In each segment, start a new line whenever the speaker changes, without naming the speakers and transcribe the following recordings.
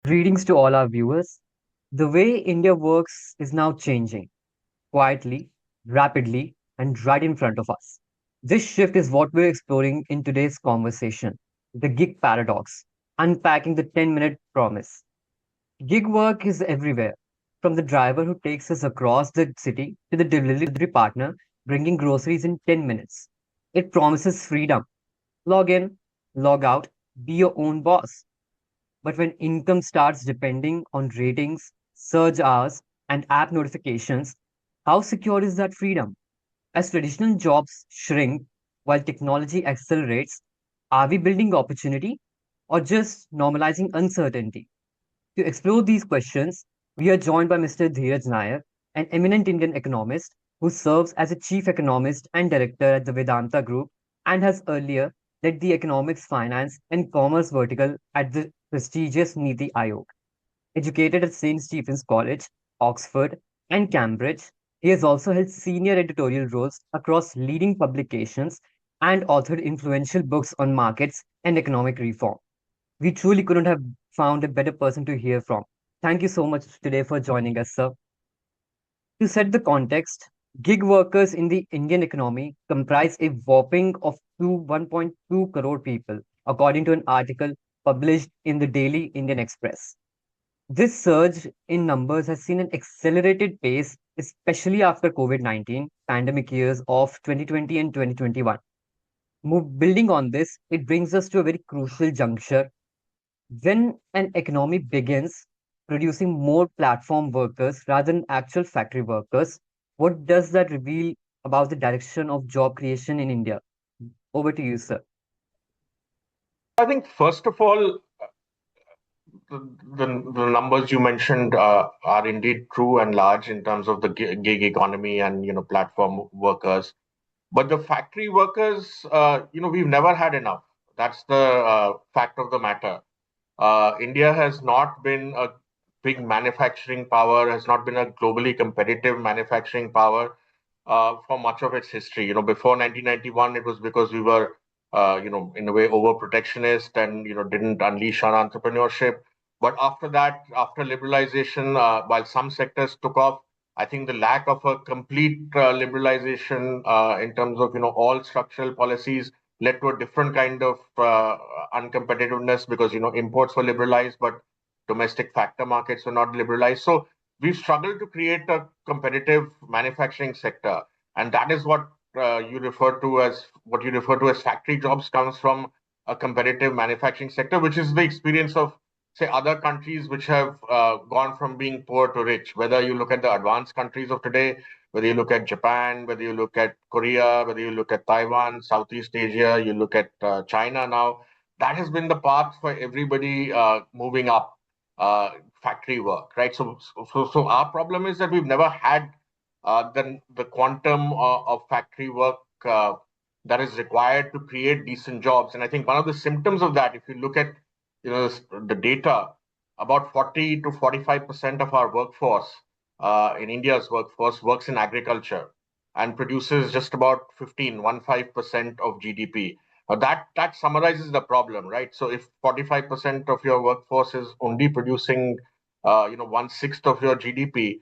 Greetings to all our viewers. The way India works is now changing quietly, rapidly, and right in front of us. This shift is what we're exploring in today's conversation, the gig paradox, unpacking the 10-minute promise. Gig work is everywhere, from the driver who takes us across the city to the delivery partner bringing groceries in 10 minutes. It promises freedom. Log in, log out, be your own boss. But when income starts depending on ratings, surge hours, and app notifications, how secure is that freedom? As traditional jobs shrink while technology accelerates, are we building opportunity or just normalizing uncertainty? To explore these questions, we are joined by Mr. Dhiraj Nayyar, an eminent Indian economist who serves as a chief economist and director at the Vedanta Group and has earlier led the economics, finance, and commerce vertical at the prestigious Niti Aayog. Educated at St. Stephen's College, Oxford, and Cambridge, he has also held senior editorial roles across leading publications and authored influential books on markets and economic reform. We truly couldn't have found a better person to hear from. Thank you so much today for joining us, sir. To set the context, gig workers in the Indian economy comprise a whopping of 1.2 crore people, according to an article published in the Daily Indian Express. This surge in numbers has seen an accelerated pace, especially after COVID-19 pandemic years of 2020 and 2021. Building on this, it brings us to a very crucial juncture when an economy begins producing more platform workers rather than actual factory workers, what does that reveal about the direction of job creation in India? Over to you, sir.
I think first of all, the numbers you mentioned are indeed true and large in terms of the gig economy and platform workers. But the factory workers, we've never had enough. That's the fact of the matter. India has not been a big manufacturing power, has not been a globally competitive manufacturing power for much of its history. Before 1991, it was because we were, in a way, over protectionist and didn't unleash on entrepreneurship. But after that, after liberalization, while some sectors took off, I think the lack of a complete liberalization in terms of all structural policies led to a different kind of uncompetitiveness because imports were liberalized, but domestic factor markets were not liberalized. So we've struggled to create a competitive manufacturing sector, and that is what you refer to as factory jobs comes from a competitive manufacturing sector, which is the experience of say other countries which have gone from being poor to rich. Whether you look at the advanced countries of today, whether you look at Japan, whether you look at Korea, whether you look at Taiwan, Southeast Asia, you look at China now, that has been the path for everybody moving up uh, factory work, right? So our problem is that we've never had the quantum of factory work that is required to create decent jobs. And I think one of the symptoms of that, if you look at the data, about 40 to 45% of our workforce in India's workforce works in agriculture and produces just about 15% of GDP. That summarizes the problem, right? So if 45% of your workforce is only producing, one sixth of your GDP,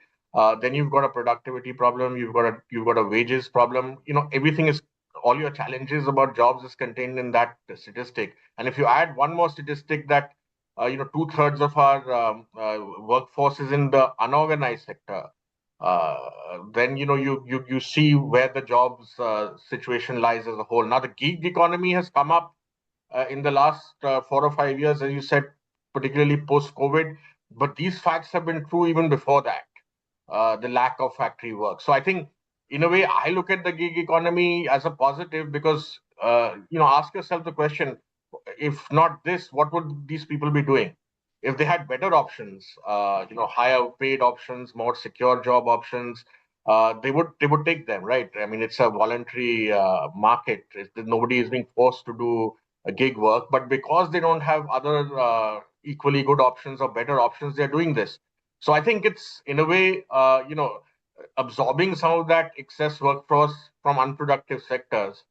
then you've got a productivity problem. You've got a wages problem. Everything is all your challenges about jobs is contained in that statistic. And if you add one more statistic that two-thirds of our workforce is in the unorganized sector, uh, then you see where the jobs situation lies as a whole. Now the gig economy has come up in the last 4 or 5 years, as you said, particularly post-COVID. But these facts have been true even before that. The lack of factory work. So I think, in a way, I look at the gig economy as a positive because ask yourself the question: if not this, what would these people be doing? If they had better options, higher paid options, more secure job options, they would take them, right? I mean, it's a voluntary market. Nobody is being forced to do a gig work, but because they don't have other equally good options or better options, they're doing this. So I think it's in a way, absorbing some of that excess workforce from unproductive sectors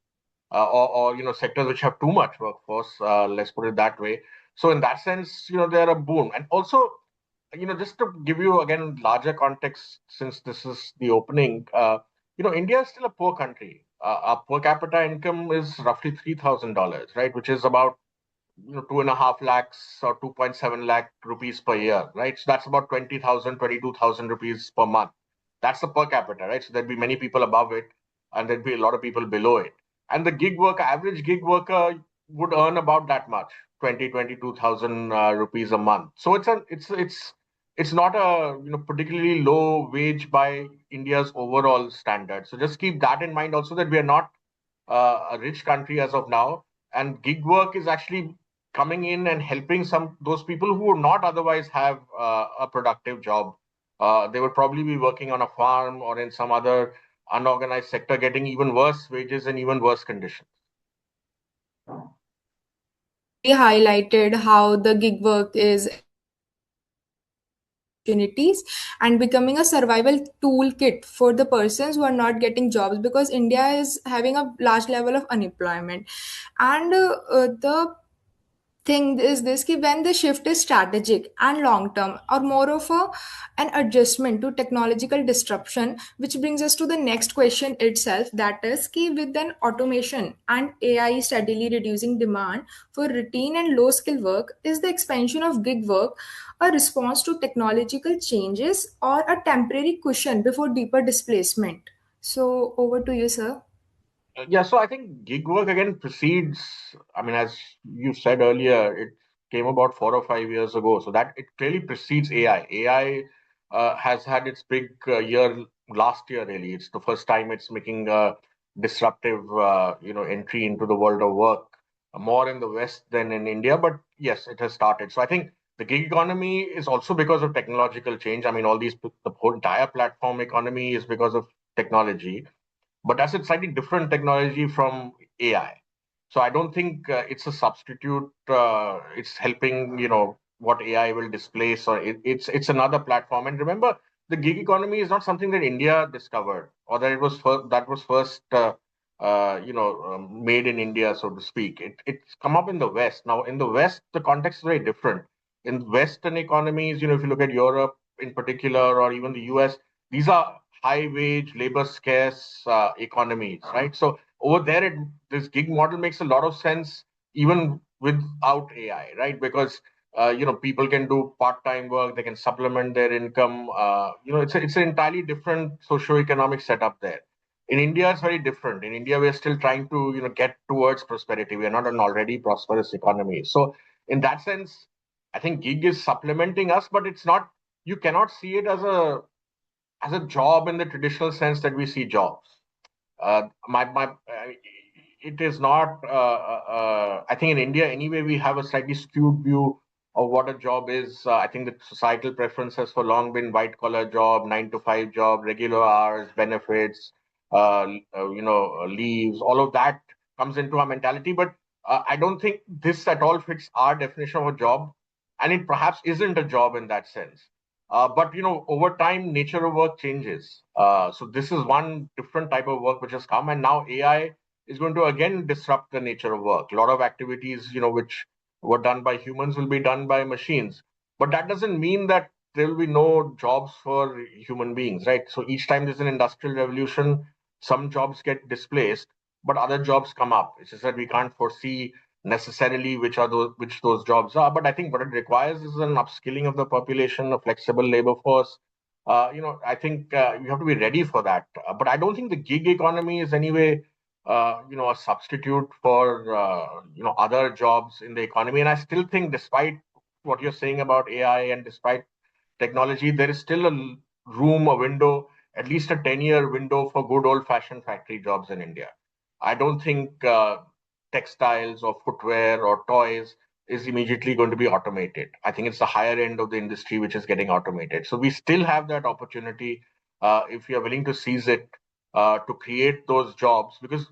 or sectors which have too much workforce. Let's put it that way. So in that sense, they're a boon. And also, just to give you again larger context, since this is the opening, India is still a poor country. Our per capita income is roughly $3,000, right, which is about 2.5 lakhs or 2.7 lakh rupees per year, right? So that's about 20,000, 22,000 rupees per month. That's the per capita, right? So there'd be many people above it, and there'd be a lot of people below it. And the gig worker, average gig worker, would earn about that much, 22,000 rupees a month. So it's not a particularly low wage by India's overall standard. So just keep that in mind also, that we are not a rich country as of now, and gig work is actually coming in and helping some those people who would not otherwise have a productive job. They would probably be working on a farm or in some other unorganized sector, getting even worse wages and even worse conditions.
Really highlighted how the gig work is expanding opportunities and becoming a survival toolkit for the persons who are not getting jobs, because India is having a large level of unemployment. And the thing is this ki when the shift is strategic and long term, or more of an adjustment to technological disruption, which brings us to the next question itself, that is ki with an automation and AI steadily reducing demand for routine and low skill work, is the expansion of gig work a response to technological changes or a temporary cushion before deeper displacement? So over to you, sir.
Yeah, so I think gig work again precedes, I mean, as you said earlier, it came about 4 or 5 years ago. So that it clearly precedes AI. AI has had its big year last year, really. It's the first time it's making a disruptive, entry into the world of work, more in the West than in India. But yes, it has started. So I think the gig economy is also because of technological change. I mean, the whole entire platform economy is because of technology, but that's a slightly different technology from AI. So I don't think it's a substitute. It's helping, what AI will displace, or it's another platform. And remember, the gig economy is not something that India discovered, or that it was first made in India, so to speak. It's come up in the West. Now, in the West, the context is very different. In Western economies, if you look at Europe in particular, or even the US, these are high wage, labor scarce economies, right? So over there, this gig model makes a lot of sense even without AI, right? Because people can do part-time work, they can supplement their income. It's an entirely different socio-economic setup there. In India, it's very different. In India, we're still trying to get towards prosperity. We are not an already prosperous economy. So in that sense, I think gig is supplementing us, but it's not. You cannot see it as a job in the traditional sense that we see jobs. It is not. I think in India anyway we have a slightly skewed view of what a job is. I think the societal preference has for long been white collar job, 9 to 5 job, regular hours, benefits, leaves. All of that comes into our mentality, but I don't think this at all fits our definition of a job, and it perhaps isn't a job in that sense. But over time, nature of work changes. So this is one different type of work which has come, and now AI is going to again disrupt the nature of work. A lot of activities, which were done by humans, will be done by machines. But that doesn't mean that there will be no jobs for human beings, right? So each time there's an industrial revolution, some jobs get displaced, but other jobs come up. It's just that we can't foresee necessarily which those jobs are. But I think what it requires is an upskilling of the population, a flexible labor force. I think you have to be ready for that. But I don't think the gig economy is anyway, a substitute for other jobs in the economy. And I still think, despite what you're saying about AI and despite technology, there is still a window, at least a 10-year window for good old-fashioned factory jobs in India. I don't think textiles or footwear or toys is immediately going to be automated. I think it's the higher end of the industry which is getting automated. So we still have that opportunity, if we are willing to seize it, to create those jobs, because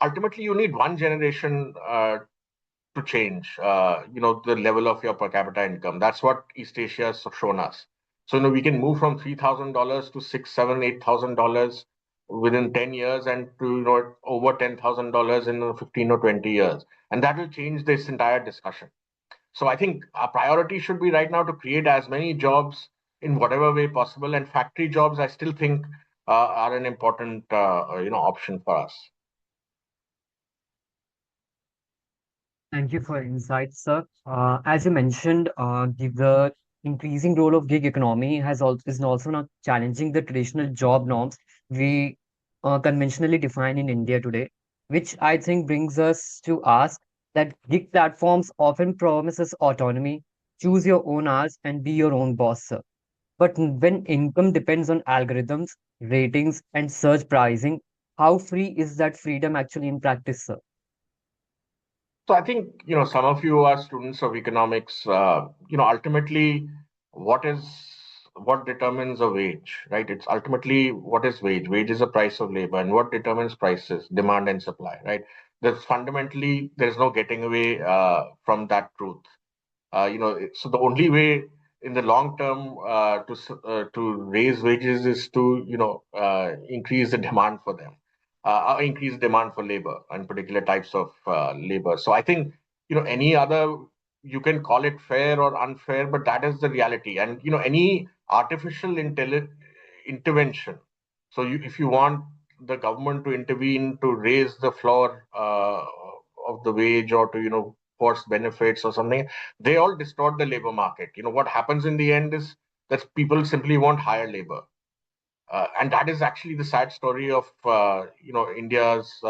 ultimately you need one generation to change, the level of your per capita income. That's what East Asia has shown us. So, we can move from $3,000 to six, seven, $8,000 within 10 years and to over $10,000 in 15 or 20 years, and that will change this entire discussion. So I think our priority should be right now to create as many jobs in whatever way possible, and factory jobs I still think are an important option for us.
Thank you for your insights, sir. As you mentioned, the increasing role of gig economy is also now challenging the traditional job norms we conventionally define in India today, which I think brings us to ask that gig platforms often promise us autonomy, choose your own hours, and be your own boss, sir. But when income depends on algorithms, ratings, and search pricing, how free is that freedom actually in practice, sir?
So I think some of you are students of economics. Ultimately, what is what determines a wage, right? It's ultimately what is wage. Wage is a price of labor, and what determines prices, demand and supply, right? There's no getting away from that truth. So the only way in the long term to raise wages is to increase the demand for them, increase demand for labor and particular types of labor. So I think any other, you can call it fair or unfair, but that is the reality. And any intervention. So if you want the government to intervene to raise the floor of the wage, or to force benefits or something, they all distort the labor market. What happens in the end is that people simply want higher labor, and that is actually the sad story of India's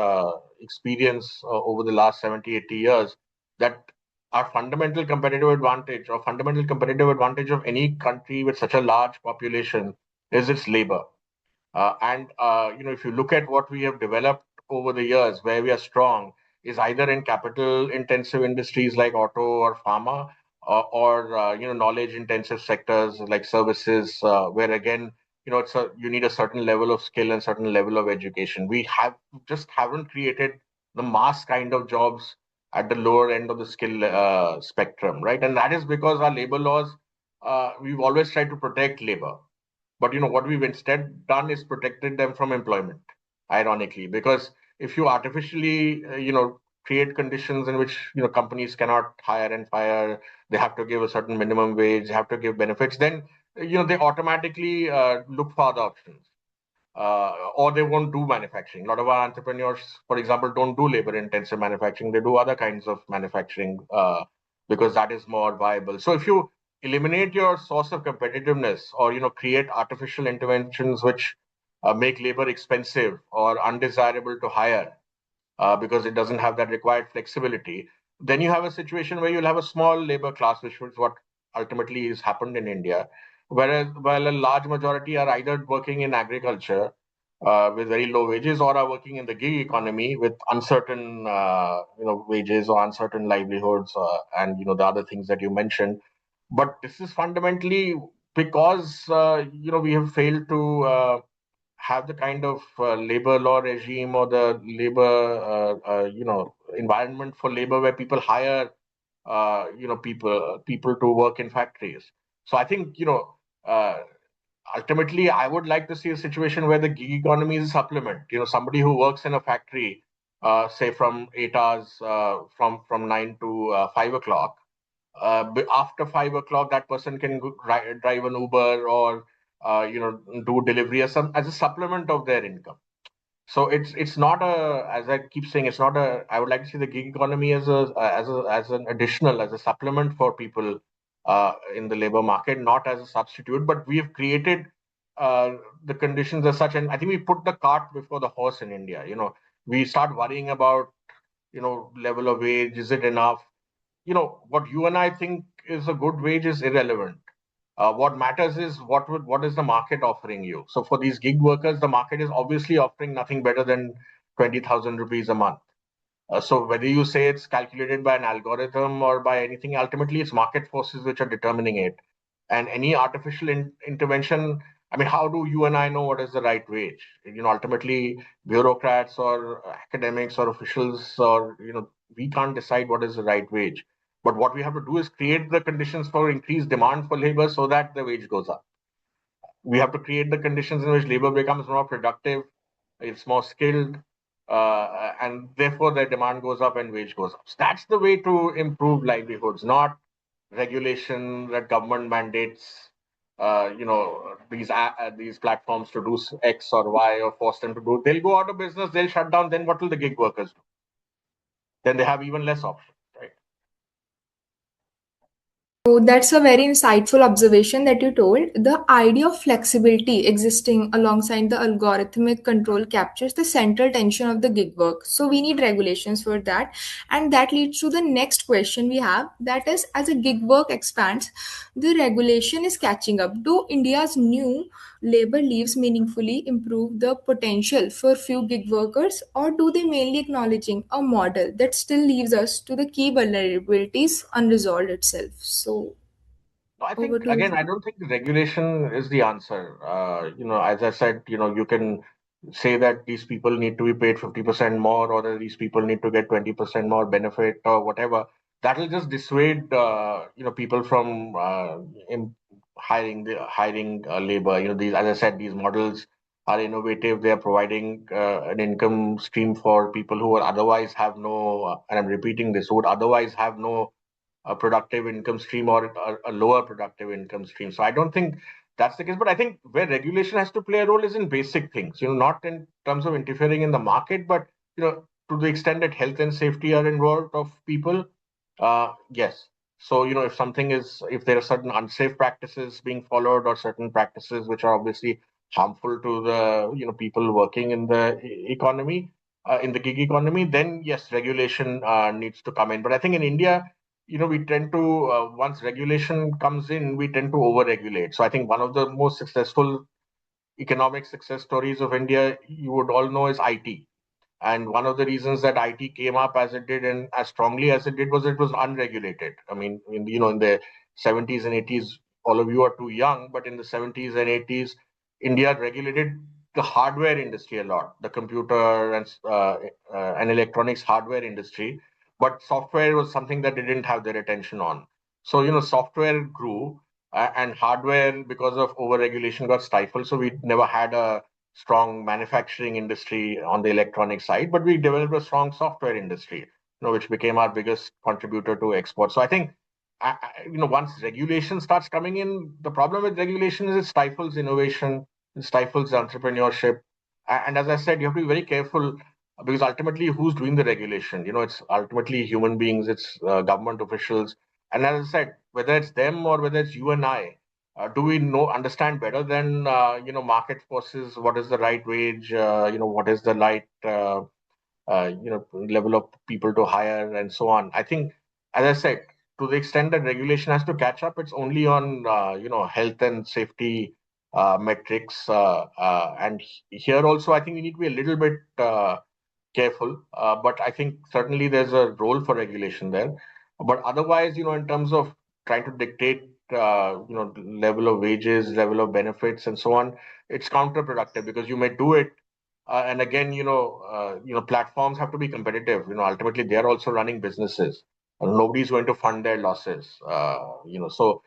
experience over the last 70, 80 years. That our fundamental competitive advantage of any country with such a large population is its labor. If you look at what we have developed over the years, where we are strong is either in capital intensive industries like auto or pharma, or knowledge intensive sectors like services, where again you need a certain level of skill and certain level of education. We haven't created the mass kind of jobs at the lower end of the skill spectrum, right? And that is because our labor laws, we've always tried to protect labor, but what we've instead done is protected them from employment, ironically, because if you artificially, create conditions in which companies cannot hire and fire, they have to give a certain minimum wage, they have to give benefits, then they automatically look for other options, or they won't do manufacturing. A lot of our entrepreneurs, for example, don't do labor intensive manufacturing. They do other kinds of manufacturing because that is more viable. So if you eliminate your source of competitiveness, or create artificial interventions which make labor expensive or undesirable to hire, because it doesn't have that required flexibility, then you have a situation where you'll have a small labor class, which is what ultimately has happened in India. Whereas, while a large majority are either working in agriculture with very low wages, or are working in the gig economy with uncertain, wages or uncertain livelihoods, and the other things that you mentioned. But this is fundamentally because we have failed to have the kind of labor law regime, or the labor environment for labor, where people hire people to work in factories. So I think uh, ultimately I would like to see a situation where the gig economy is a supplement. Somebody who works in a factory, say from 8 hours, from 9 to 5 o'clock, after 5 o'clock, that person can drive an Uber, or do delivery as a supplement of their income. So it's not a, as I keep saying, it's not a. I would like to see the gig economy as an additional, as a supplement for people in the labor market, not as a substitute. But we have created uh, the conditions as such, and I think we put the cart before the horse in India. We start worrying about level of wage. Is it enough? What you and I think is a good wage is irrelevant. What matters is what is the market offering you. So for these gig workers, the market is obviously offering nothing better than 20,000 rupees a month. So whether you say it's calculated by an algorithm or by anything, ultimately it's market forces which are determining it. And any artificial intervention, I mean, how do you and I know what is the right wage? Ultimately, bureaucrats or academics or officials, or we can't decide what is the right wage. But what we have to do is create the conditions for increased demand for labor so that the wage goes up. We have to create the conditions in which labor becomes more productive, it's more skilled, and therefore their demand goes up and wage goes up. So that's the way to improve livelihoods, not regulation that government mandates. These platforms to do X or Y or force them to do. They'll go out of business. They'll shut down. Then what will the gig workers do? Then they have even less options, right?
So that's a very insightful observation that you told. The idea of flexibility existing alongside the algorithmic control captures the central tension of the gig work. So we need regulations for that. And that leads to the next question we have, that is, as a gig work expands, the regulation is catching up. Do India's new labor leaves meaningfully improve the potential for few gig workers, or do they mainly acknowledging a model that still leaves us to the key vulnerabilities unresolved itself? So
No, I
over
think
to you,
again, I
sir.
don't think regulation is the answer. As I said, you can say that these people need to be paid 50% more, or that these people need to get 20% more benefit, or whatever. That will just dissuade, people from hiring labor. These, as I said, these models are innovative. They are providing an income stream for people who would otherwise have no, and I'm repeating this, who would otherwise have no a productive income stream, or a lower productive income stream. So I don't think that's the case. But I think where regulation has to play a role is in basic things, not in terms of interfering in the market, but to the extent that health and safety are involved of people, yes. So, if there are certain unsafe practices being followed, or certain practices which are obviously harmful to the, people working in the economy, in the gig economy, then yes, regulation needs to come in. But I think in India, we tend to, once regulation comes in, we tend to over-regulate. So I think one of the most successful economic success stories of India, you would all know, is IT. And one of the reasons that IT came up as it did and as strongly as it did was it was unregulated. I mean, in the 70s and 80s, all of you are too young, but in the 70s and 80s, India regulated the hardware industry a lot, the computer and electronics hardware industry. But software was something that they didn't have their attention on. So, software grew, and hardware, because of over-regulation, got stifled. So we never had a strong manufacturing industry on the electronic side, but we developed a strong software industry, which became our biggest contributor to export. So I think, once regulation starts coming in, the problem with regulation is it stifles innovation, it stifles entrepreneurship. And as I said, you have to be very careful, because ultimately, who's doing the regulation? It's ultimately human beings, it's government officials. And as I said, whether it's them or whether it's you and I, do we understand better than market forces what is the right wage, what is the right level of people to hire, and so on? I think, as I said, to the extent that regulation has to catch up, it's only on health and safety metrics, and here also I think we need to be a little bit careful. But I think certainly there's a role for regulation there. But otherwise, in terms of trying to dictate, level of wages, level of benefits, and so on, it's counterproductive, because you may do it, and again, platforms have to be competitive. Ultimately, they are also running businesses, and nobody's going to fund their losses. So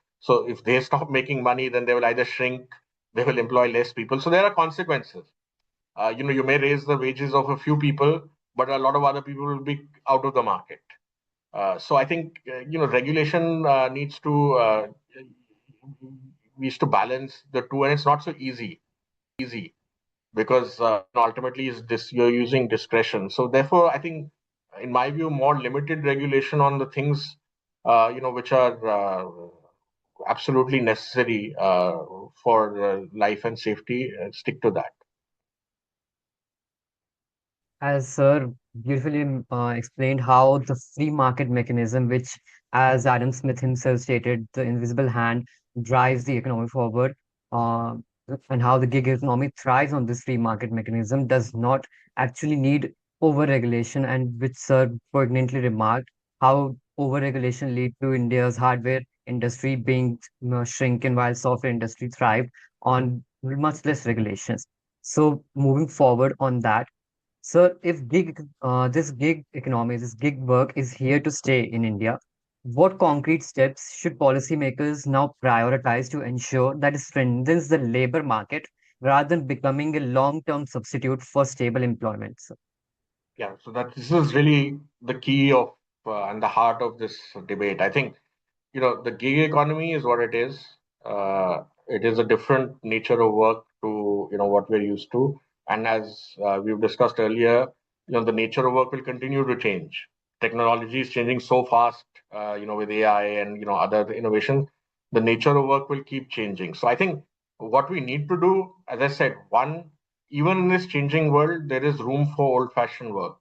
if they stop making money, then they will either shrink, they will employ less people. So there are consequences. You may raise the wages of a few people, but a lot of other people will be out of the market. So I think, regulation needs to balance the two, and it's not so easy because ultimately is this you're using discretion. So therefore, I think, in my view, more limited regulation on the things which are absolutely necessary for life and safety. Stick to that.
As Sir beautifully explained how the free market mechanism, which, as Adam Smith himself stated, the invisible hand drives the economy forward, uh, and how the gig economy thrives on this free market mechanism, does not actually need over-regulation, and which Sir poignantly remarked how over-regulation lead to India's hardware industry being shrunken while software industry thrived on much less regulations. So moving forward on that, sir, if this gig economy, this gig work is here to stay in India, what concrete steps should policymakers now prioritize to ensure that it strengthens the labor market rather than becoming a long-term substitute for stable employment. So,
Yeah, so that this is really the key of and the heart of this debate. I think the gig economy is what it is. It is a different nature of work to what we're used to, and as we've discussed earlier, the nature of work will continue to change. Technology is changing so fast, with AI and other innovation. The nature of work will keep changing. So I think what we need to do, as I said, one, even in this changing world, there is room for old-fashioned work.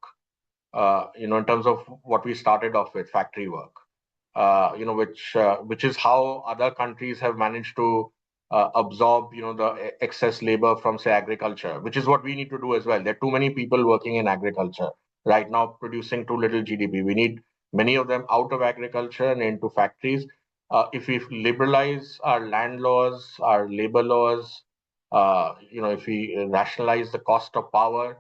In terms of what we started off with, factory work, which is how other countries have managed to absorb, the excess labor from, say, agriculture, which is what we need to do as well. There are too many people working in agriculture right now, producing too little GDP. We need many of them out of agriculture and into factories. If we liberalize our land laws, our labor laws, if we rationalize the cost of power,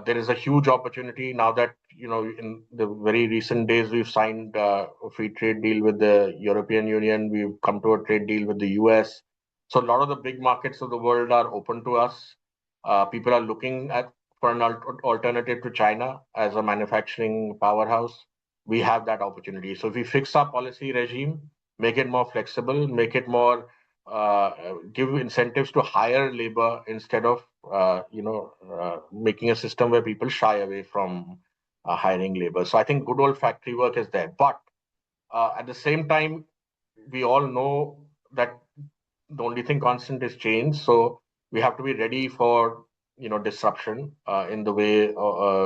there is a huge opportunity now that in the very recent days we've signed a free trade deal with the European Union. We've come to a trade deal with the US. So a lot of the big markets of the world are open to us. People are looking at for an alternative to China as a manufacturing powerhouse. We have that opportunity. So if we fix our policy regime, make it more flexible, make it more give incentives to hire labor instead of making a system where people shy away from hiring labor. So I think good old factory work is there. But at the same time, we all know that the only thing constant is change. So we have to be ready for disruption in the way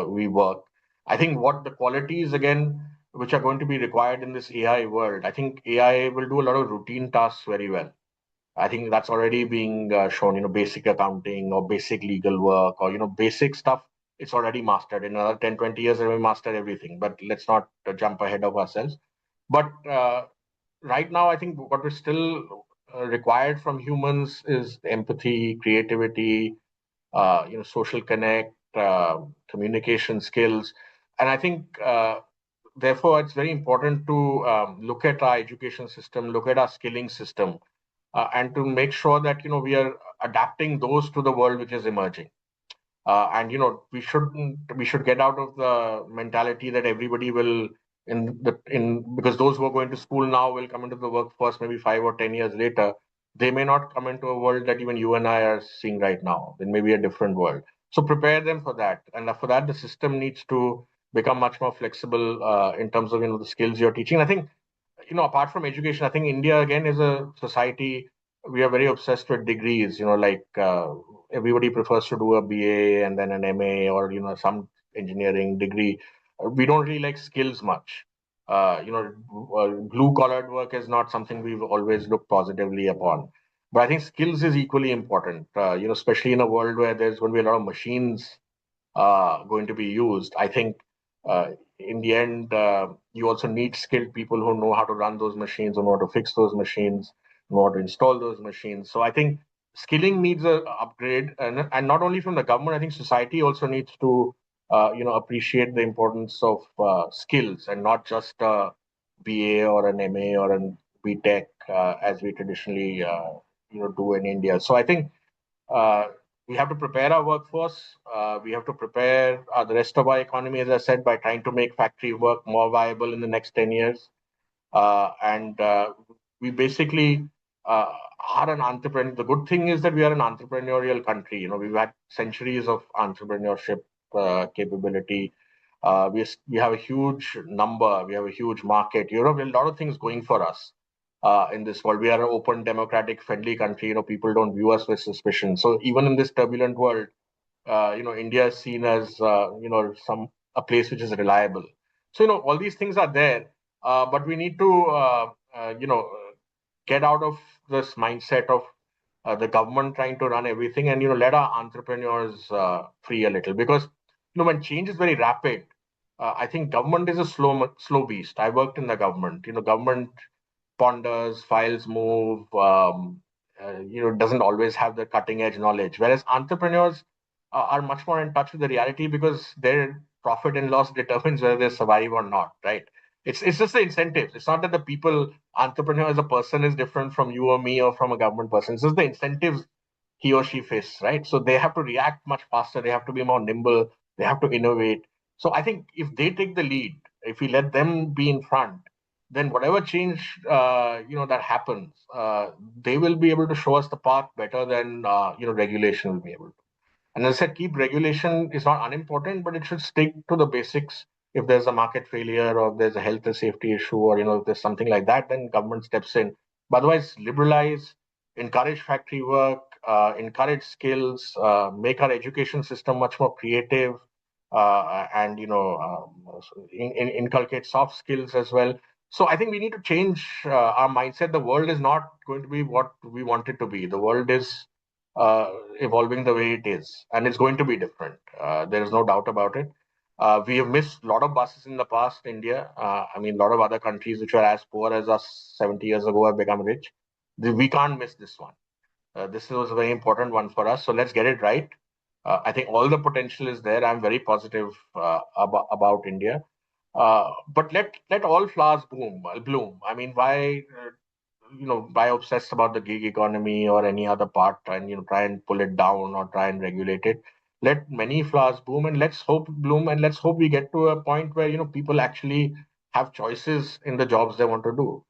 we work. I think what the qualities again which are going to be required in this AI world, I think AI will do a lot of routine tasks very well. I think that's already being shown, basic accounting or basic legal work or, basic stuff. It's already mastered. In another 10, 20 years, we master everything. But let's not jump ahead of ourselves. But right now, I think what is still required from humans is empathy, creativity, social connect, communication skills. And I think, therefore, it's very important to look at our education system, look at our skilling system, and to make sure that we are adapting those to the world which is emerging. And we should get out of the mentality that everybody will in because those who are going to school now will come into the workforce maybe 5 or 10 years later. They may not come into a world that even you and I are seeing right now. It may be a different world. So prepare them for that, and for that the system needs to become much more flexible in terms of the skills you're teaching. I think apart from education, I think India again is a society. We are very obsessed with degrees. Like everybody prefers to do a BA and then an MA or some engineering degree. We don't really like skills much. Blue collared work is not something we've always looked positively upon. But I think skills is equally important. Especially in a world where there's going to be a lot of machines going to be used. I think in the end, you also need skilled people who know how to run those machines, who know how to fix those machines, know how to install those machines. So I think skilling needs a upgrade, and not only from the government. I think society also needs to, appreciate the importance of skills and not just a BA or an MA or an BTech as we traditionally, do in India. So I think uh, we have to prepare our workforce. We have to prepare the rest of our economy, as I said, by trying to make factory work more viable in the next 10 years. And we basically are an entrepreneur. The good thing is that we are an entrepreneurial country. We've had centuries of entrepreneurship capability. We have a huge number. We have a huge market. We have a lot of things going for us in this world. We are an open, democratic, friendly country. People don't view us with suspicion. So even in this turbulent world, India is seen as some a place which is reliable. So all these things are there, but we need to get out of this mindset of the government trying to run everything, and let our entrepreneurs free a little, because when change is very rapid, I think government is a slow beast. I worked in the government. Government ponders, files move, doesn't always have the cutting edge knowledge. Whereas entrepreneurs are much more in touch with the reality because their profit and loss determines whether they survive or not, right? It's just the incentives. It's not that the entrepreneur as a person is different from you or me or from a government person. It's just the incentives he or she faces, right? So they have to react much faster. They have to be more nimble. They have to innovate. So I think if they take the lead, if we let them be in front, then whatever change that happens, they will be able to show us the path better than regulation will be able to. And as I said, keep regulation is not unimportant, but it should stick to the basics. If there's a market failure or if there's a health and safety issue or if there's something like that, then government steps in. But otherwise, liberalize, encourage factory work, encourage skills, make our education system much more creative, and inculcate soft skills as well. So I think we need to change our mindset. The world is not going to be what we want it to be. The world is uh, evolving the way it is, and it's going to be different. There is no doubt about it. We have missed a lot of buses in the past, India. I mean, a lot of other countries which were as poor as us 70 years ago have become rich. We can't miss this one. This was a very important one for us. So let's get it right. I think all the potential is there. I'm very positive about India. But let all flowers bloom. I mean, why obsessed about the gig economy or any other part and try and pull it down or try and regulate it. Let many flowers bloom, and let's hope bloom, and let's hope we get to a point where people actually have choices in the jobs they want to do.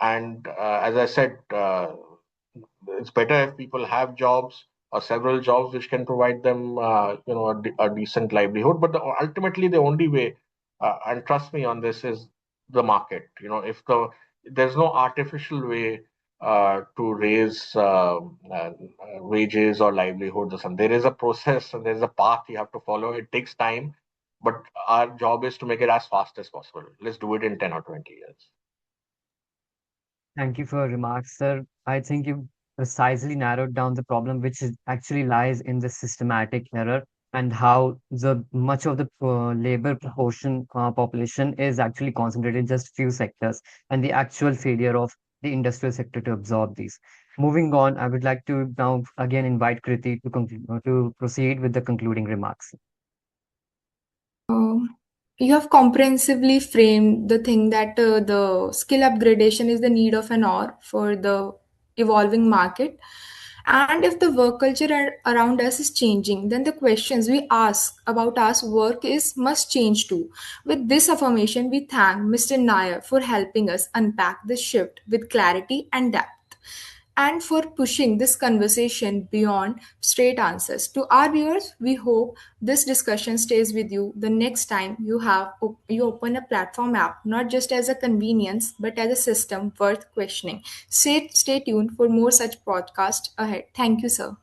And as I said, it's better if people have jobs or several jobs which can provide them a decent livelihood. But ultimately the only way, and trust me on this, is the market. If there's no artificial way to raise wages or livelihoods or something. There is a process and there's a path you have to follow. It takes time, but our job is to make it as fast as possible. Let's do it in 10 or 20 years.
Thank you for your remarks, sir. I think you precisely narrowed down the problem, which actually lies in the systematic error and how the much of the labor proportion population is actually concentrated in just few sectors, and the actual failure of the industrial sector to absorb these. Moving on, I would like to now again invite Kriti to to proceed with the concluding remarks.
Uh, you have comprehensively framed the thing that the skill upgradation is the need of an hour for the evolving market. And if the work culture around us is changing, then the questions we ask about our work is must change too. With this affirmation, we thank Mr. Nayyar for helping us unpack this shift with clarity and depth, and for pushing this conversation beyond straight answers. To our viewers, we hope this discussion stays with you the next time you open a platform app, not just as a convenience, but as a system worth questioning. Stay tuned for more such podcasts ahead. Thank you, sir.